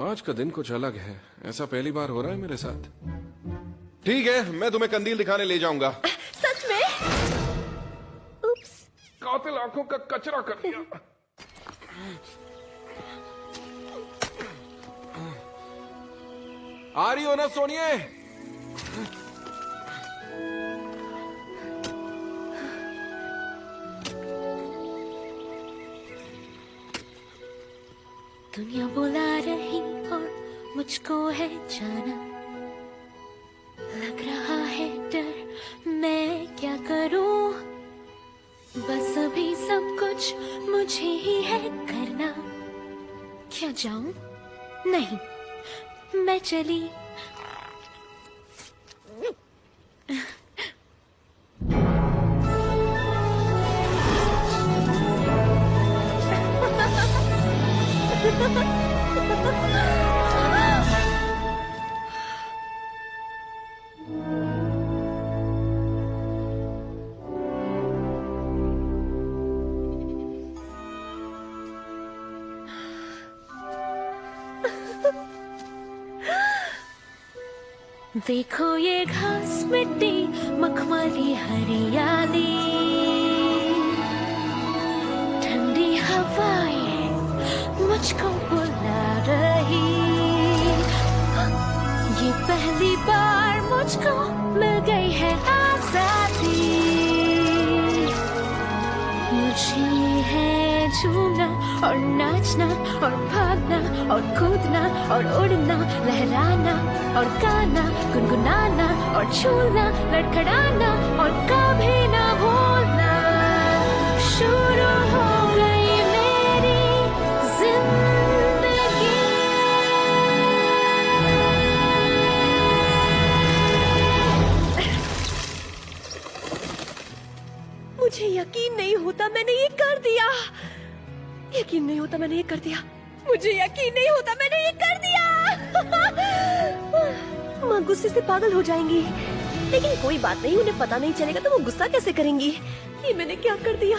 आज का दिन कुछ अलग है। ऐसा पहली बार हो रहा है मेरे साथ। ठीक है, मैं तुम्हें कंदील दिखाने ले जाऊंगा। सच में? उप्स। कातिल आंखों का कचरा कर दिया। आ रही हो ना सोनिए? दुनिया बुला रही और मुझको है जाना, लग रहा है डर, मैं क्या करूं? बस अभी सब कुछ मुझे ही है करना। क्या जाऊं? नहीं, मैं चली। देखो ये घास मिट्टी मखमली हरियाली, ठंडी हवाएं मुझको बुला रही। ये पहली बार मुझको मिल गई है आजादी। मुझे है झूमना और नाचना और भागना और कूदना और उड़ना, लहराना और गाना, गुनगुनाना और छूना, लड़खड़ाना और कभी ना भूलना। शुरू हो गई मेरी जिंदगी। मुझे यकीन नहीं होता मैंने ये कर दिया। यकीन नहीं होता मैंने ये कर दिया। मुझे यकीन नहीं होता मैंने ये कर दिया। माँ गुस्से से पागल हो जाएंगी, लेकिन कोई बात नहीं, उन्हें पता नहीं चलेगा तो वो गुस्सा कैसे करेंगी? ये मैंने क्या कर दिया?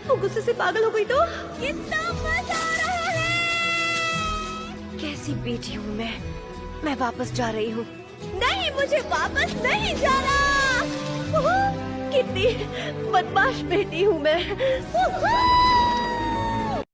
वो गुस्से से पागल हो गई तो कितना मजा आ रहा है। कैसी बेटी हूँ मैं वापस जा रही हूँ। नहीं, मुझे वापस नहीं जाना। कितनी बदमाश बेटी हूँ मैं।